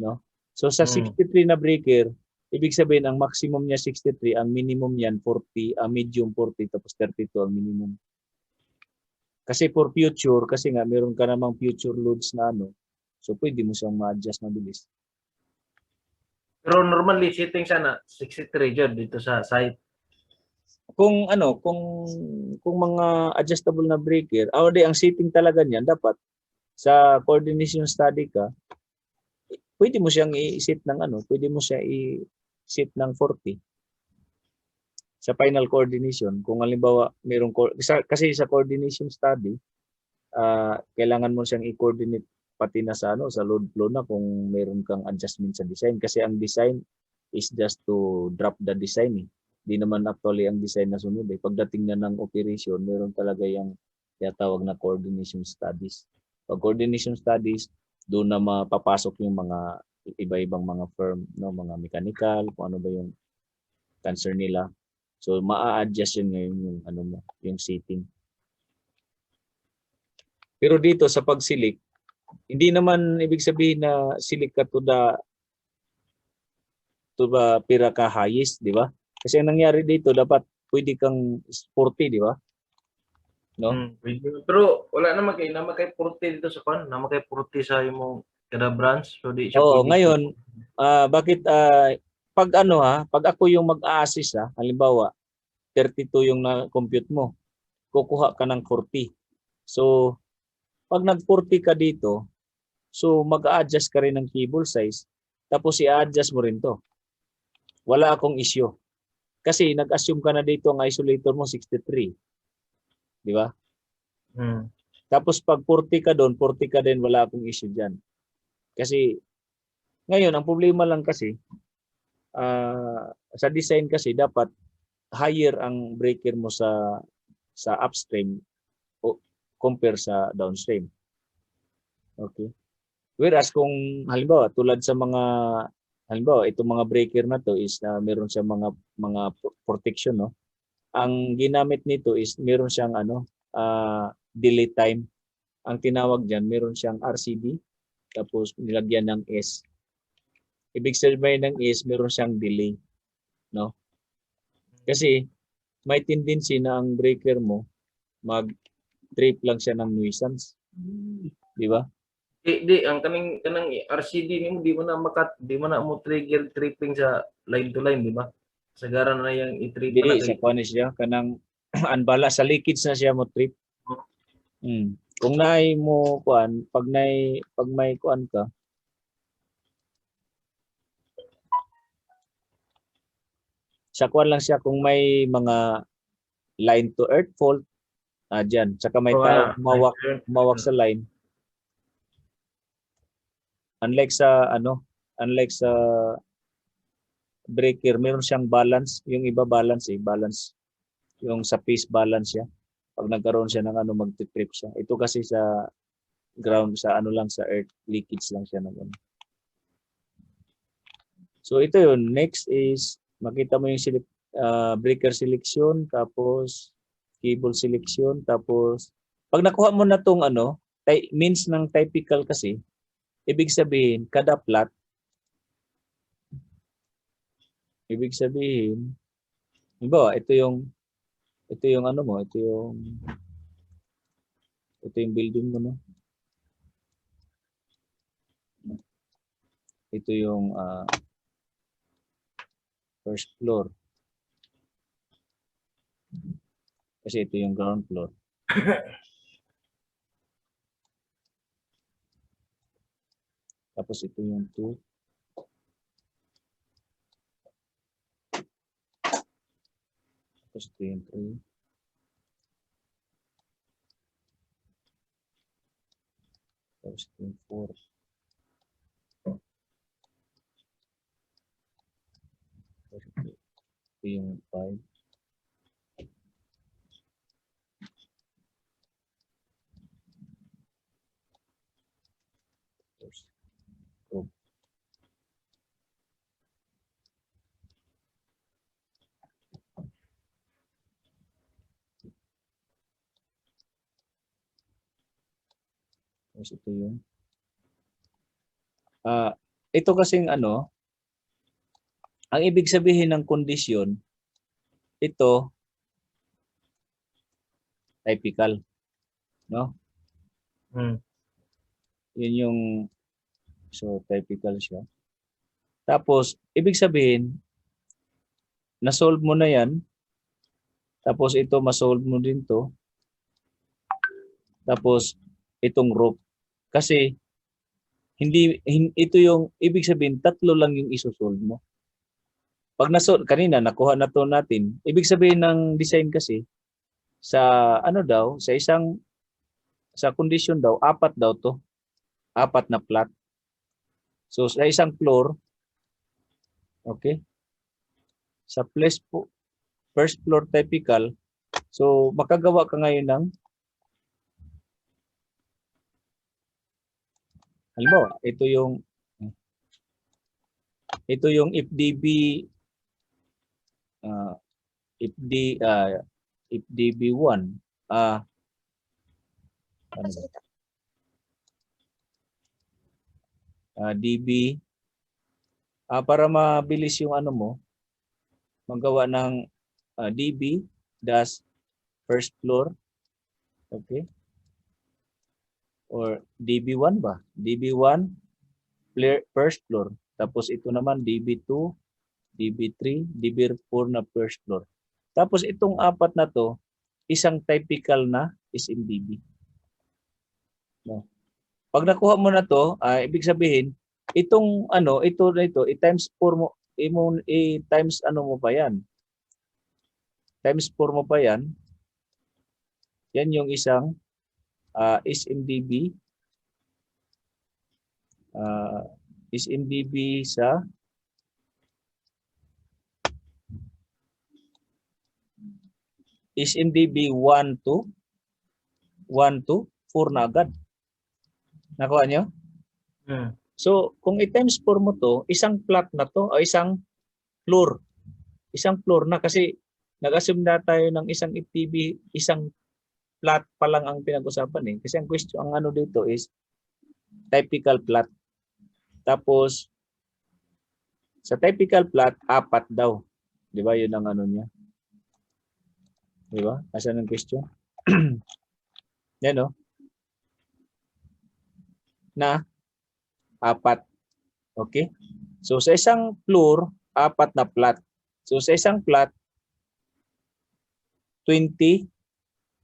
No? So sa 63 na breaker, ibig sabihin ang maximum niya 63, ang minimum niyan 40, medium 40, tapos 32 ang minimum. Kasi for future, kasi nga meron ka namang future loads na ano, so pwede mo siyang ma-adjust mabilis. Pero normally setting sana 63 jud dito sa site. Kung ano, kung mga adjustable na breaker, ang setting talaga niyan dapat sa coordination study ka, pwede mo siyang i-set ng ano, pwede mo siya i-set ng 40. Sa final coordination, kung halimbawa mayroong kasi sa coordination study, kailangan mo siyang i-coordinate pati na sa ano, sa load flow na kung mayroon kang adjustment sa design, kasi ang design is just to drop the design. Hindi naman actually ang design na sunod. Pagdating na ng operation, mayroon talaga yung tinatawag na coordination studies. Pag coordination studies, doon na mapapasok yung mga iba-ibang mga firm, no, mga mechanical, kung ano ba yung concern nila. So maa-adjust yun ngayon yung ano mo, yung setting. Pero dito sa pagsilik, hindi naman ibig sabihin na silik ka to the pinaka highest, di ba? Kasi ang nangyari dito dapat pwede kang 40, di ba? No? Pero wala naman kay 40 dito sa kan, naman kay 40 sa imong kada branch, so di siya Oo, pwede. ngayon bakit pag ano pag ako yung mag-a-assist halimbawa 32 yung na-compute mo, kukuha ka ng 40. So pag nag-40 ka dito, so mag-a-adjust ka rin ng cable size, tapos i-adjust mo rin to. Wala akong issue. Kasi nag-assume ka na dito ang isolator mo 63. Di ba? Tapos pag 40 ka doon, 40 ka din, wala akong issue dyan. Kasi ngayon, ang problema lang kasi, sa design kasi dapat higher ang breaker mo sa upstream compare sa downstream. Okay. Whereas kung halimbawa tulad sa halimbawa itong mga breaker na to is meron siyang mga protection, no. Ang ginamit nito is meron siyang delay time. Ang tinawag diyan, meron siyang RCD tapos nilagyan ng S. Ibig sabihin ng S, meron siyang delay, no. Kasi may tendency na ang breaker mo mag-trip lang siya ng nuisance. Di ba? Di ang kanang RCD nimo di mo na mo trigger tripping sa line to line, di ba? Sagara na yang i-trip na Dili sa kuan siya kanang anbala sa leakage na siya mo trip. Kung naay mo kuan, pag may kuan ka, sa kuan lang siya kung may mga line to earth fault, dyan. Saka may So, tao humawak sa line. Unlike sa breaker, meron siyang balance, yung iba balance balance. Yung sa phase balance siya. Pag nagkaroon siya ng magti-trip siya. Ito kasi sa ground, sa lang, sa earth, leakage lang siya ng So ito yun. Next is, makita mo yung breaker selection, tapos cable selection, tapos pag nakuha mo na tong means ng typical kasi, ibig sabihin, kada plot, ibig sabihin, diba, ito yung mo, ito yung building mo, no? Ito yung first floor. Kasi ito yung ground floor. Tapos ito yung 2. Tapos ito yung 3. Tapos ito yung 4. Tapos ito yung 5. Tapos ito yung ito kasing ang ibig sabihin ng kondisyon, ito typical, no? Yun yung typical siya. Tapos ibig sabihin na-solve mo na yan. Tapos ito ma-solve mo din to. Tapos itong roof. Kasi ito yung ibig sabihin tatlo lang yung iso-solve mo. Pag kanina nakuha na to natin, ibig sabihin ng design kasi sa sa condition daw, 4 daw to. 4 na plot. So sa isang floor, okay? Sa first floor typical, so makagawa ka ngayon ng halimbawa, ito yung FDB1 DB para mabilis yung mo magawa ng DB dash first floor, okay, or DB1 ba, DB1 first floor, tapos ito naman DB2, DB3, DB4 na first floor. Tapos itong 4 na to, isang typical na SMDB. No. Pag nakuha mo na to, ibig sabihin, itong ito i-times 4 mo, i-times mo pa yan. Times 4 mo pa yan. Yan yung isang SMDB. SMDB sa SMDB 1 to 4 na agad. Nakuha nyo? So, kung i-times 4 mo to, isang plot na to, o isang floor. Isang floor na kasi nag-assume na tayo ng isang FTB, isang plot pa lang ang pinag-usapan . Kasi ang question, ang dito is typical plot. Tapos, sa typical plot, 4 daw. Di ba? Yun ang niya. Di ba? Asan ang question? Yan o. Na 4. Okay? So, sa isang floor, 4 na plot. So, sa isang plot, 20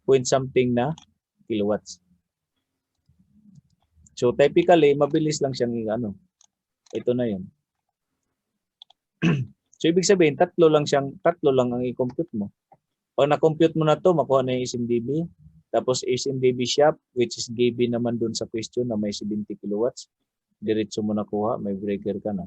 point something na kilowatts. So typically, mabilis lang siyang ano. Ito na 'yun. So ibig sabihin, tatlo lang ang i-compute mo. Pag na-compute mo na 'to, makuha na yung SMDB. Tapos SMDB shop, which is given naman dun sa question na may 70 kilowatts. Diretso mo nakuha, may breaker ka na.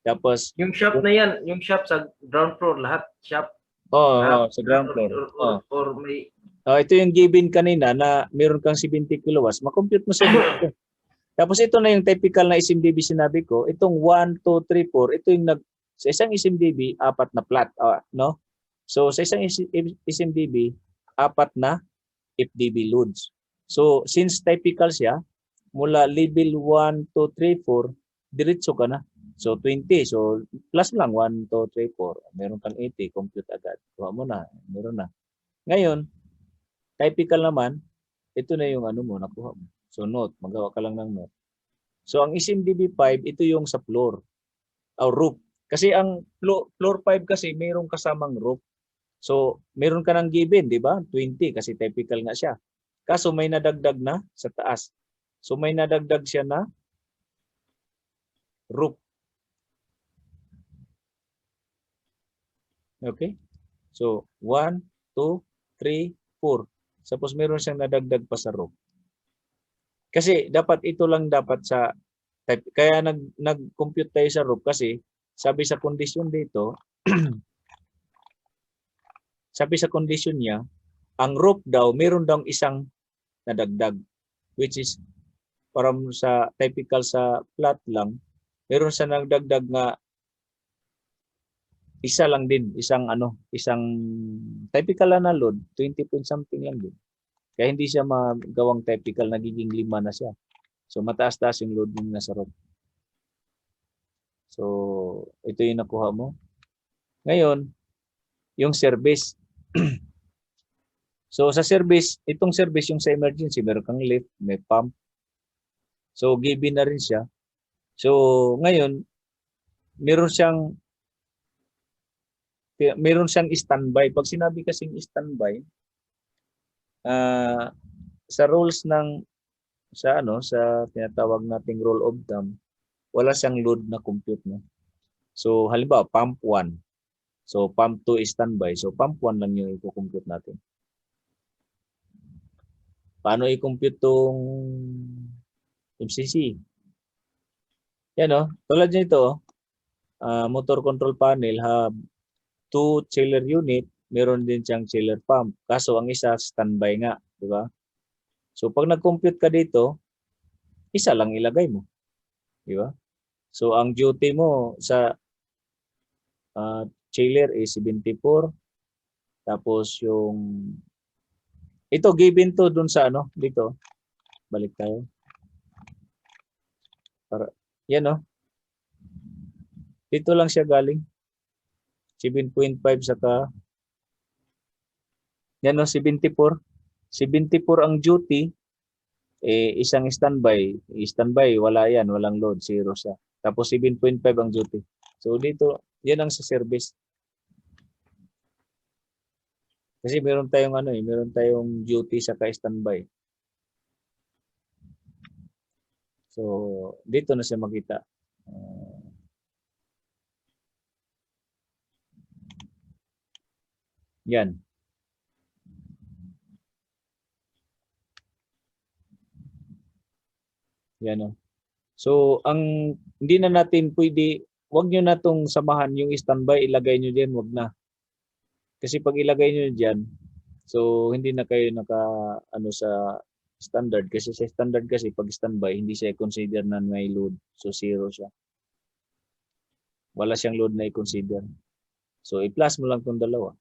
Tapos, Yung shop na yan, yung shop sa ground floor, lahat shop. oh, sa ground floor. Or may Ito yung given kanina na meron kang 70 kilowatts, makompute mo sa dito. Tapos ito na yung typical na SMDB sinabi ko, itong 1, 2, 3, 4, ito yung sa isang SMDB, 4 na flat, no? So sa isang SMDB, 4 na FDB loads. So since typical siya, mula level 1, 2, 3, 4, diretso ka na. So 20, so plus lang 1, 2, 3, 4. Meron kang 80, compute agad. Kuha mo na, meron na. Ngayon, typical naman, ito na yung ano mo, nakuha mo. So note, magawa ka lang ng note. So ang SMDB5, ito yung sa floor, o roof. Kasi ang floor 5 kasi mayroong kasamang roof. So meron ka ng given, di ba? 20 kasi typical nga siya. Kaso may nadagdag na sa taas. So may nadagdag siya na roof. Okay? So 1, 2, 3, 4. Suppose meron siyang nadagdag pa sa roof. Kasi dapat ito lang dapat sa type. Kaya nag-compute tayo sa roof kasi sabi sa condition dito, sabi sa condition niya, ang roof daw meron daw isang nadagdag, which is from sa typical sa flat lang, meron sa nagdagdag nga isa lang din, isang typical na load, 20 point something lang din. Kaya hindi siya magawang typical, nagiging 5 na siya. So mataas-taas yung load ng nasa roof. So ito yung nakuha mo. Ngayon, yung service. So sa service, itong service yung sa emergency, meron kang lift, may pump. So given na rin siya. So ngayon, meron siyang standby. Pag sinabi kasing standby, sa rules ng sa tinatawag nating rule of thumb, wala siyang load na compute mo. So halimbawa pump 1. So pump 2 is standby. So pump 1 lang yung i-compute natin. Paano i-compute tong MCC? Yan tulad nito, motor control panel have 2 chiller unit, meron din siyang chiller pump. Kaso ang isa standby nga, di ba? So pag nag-compute ka dito, isa lang ilagay mo. Di ba? So ang duty mo sa chiller is 74. Tapos yung ito given to dun sa dito. Balik tayo. Para yan dito lang siya galing. 7.5 saka yan 74. 74 ang duty, isang standby. Standby, wala yan, walang load, zero siya. Tapos 7.5 ang duty. So dito, yan ang sa service. Kasi meron tayong meron tayong duty saka standby. So dito na siya makita. Yan. Yan So hindi na natin pwede, wag niyo na tong samahan yung standby, ilagay niyo diyan, wag na. Kasi pag ilagay niyo diyan, so hindi na kayo sa standard kasi sa standard kasi pag standby hindi siya i-consider na may load. So zero siya. Wala siyang load na i-consider. So i-plus mo lang tong dalawa.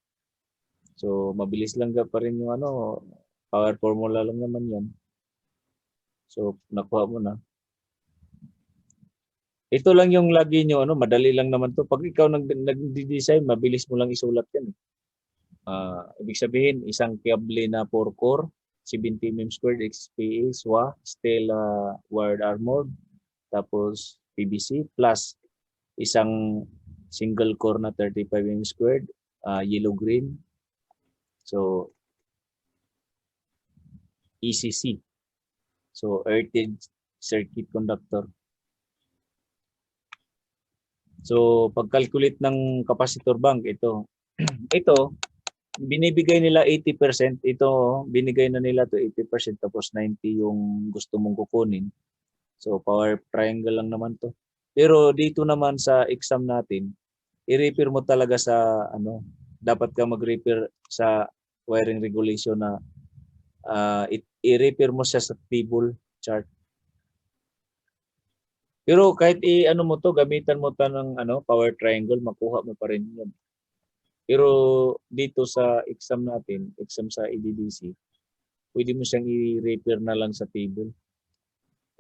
So mabilis lang pa rin yung power formula lang naman 'yan. So nakuha mo na. Ito lang yung lagi nyo, madali lang naman to. Pag ikaw nag-design, mabilis mo lang isulat yan. Ibig sabihin, isang cable na 4-core, 70 mm squared XPA, SWA, steel wired armored, tapos PVC, plus isang single core na 35 mm squared, yellow-green. So, ECC. So, earthed circuit conductor. So, pag-calculate ng capacitor bank, ito. Ito, binibigay nila 80%. Ito, binigay na nila to 80% tapos 90 yung gusto mong kukunin. So, power triangle lang naman to. Pero dito naman sa exam natin, i-repair mo talaga sa, dapat ka mag-repair sa wiring regulation na i-repair mo siya sa table chart. Pero kahit mo to, gamitan mo ta ng power triangle, makuha mo pa rin yun. Pero dito sa exam natin, exam sa EDDC, pwede mo siyang i-repair na lang sa table.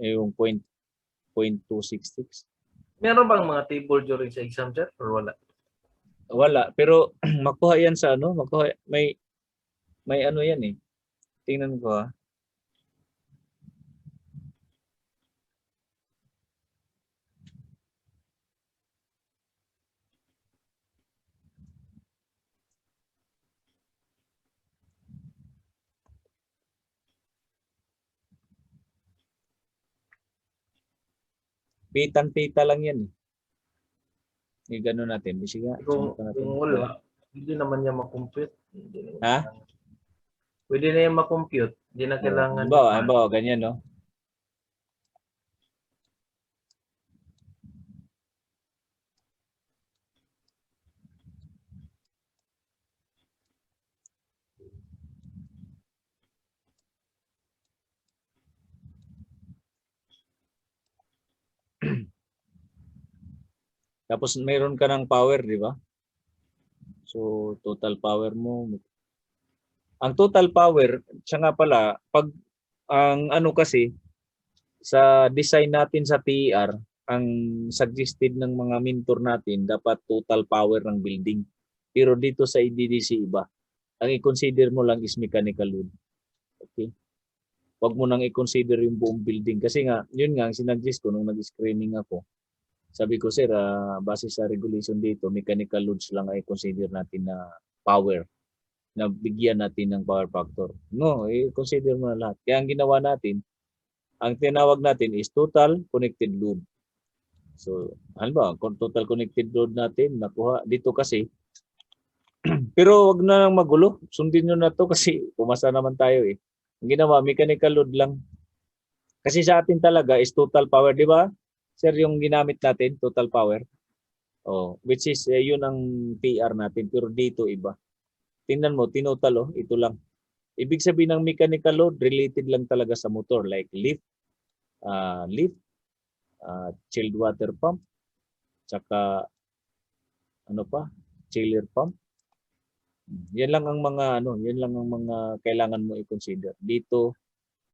Yung 0.266. Meron bang mga table during sa exam, sir? Or wala? Wala, pero makuha yan sa makuha, may yan eh. Tingnan ko ha. Pitang-pita lang yan eh. Gano'n natin. Sige nga. Kung natin. wala, hindi naman niya makompute. Ha? Pwede na yung makompute. Hindi na kailangan. Halimbawa, ganyan, no? Tapos mayroon ka ng power, di ba? So, total power mo. Ang total power, siya nga pala, pag ang kasi, sa design natin sa TER, ang suggested ng mga mentor natin, dapat total power ng building. Pero dito sa EDDC iba. Ang i-consider mo lang is mechanical load. Okay? Huwag mo nang i-consider yung buong building. Kasi nga, yun nga, ang sinagist ko nung nag-screening ako. Sabi ko, sir, base sa regulation dito, mechanical loads lang ay consider natin na power. Na bigyan natin ng power factor. No, i-consider mo na lahat. Kaya ang ginawa natin, ang tinawag natin is total connected load. So, ano ba? Kung total connected load natin, nakuha. Dito kasi, pero wag na lang magulo. Sundin nyo na to kasi pumasa naman tayo eh. Ang ginawa, mechanical load lang. Kasi sa atin talaga is total power, di ba? Sir, yung ginamit natin, total power. Oh, which is yun ang PR natin. Pero dito iba. Tingnan mo, tinotal ito lang. Ibig sabihin ng mechanical load, related lang talaga sa motor. Like lift, chilled water pump, tsaka chiller pump. Yan lang ang mga yan lang ang mga kailangan mo i-consider. Dito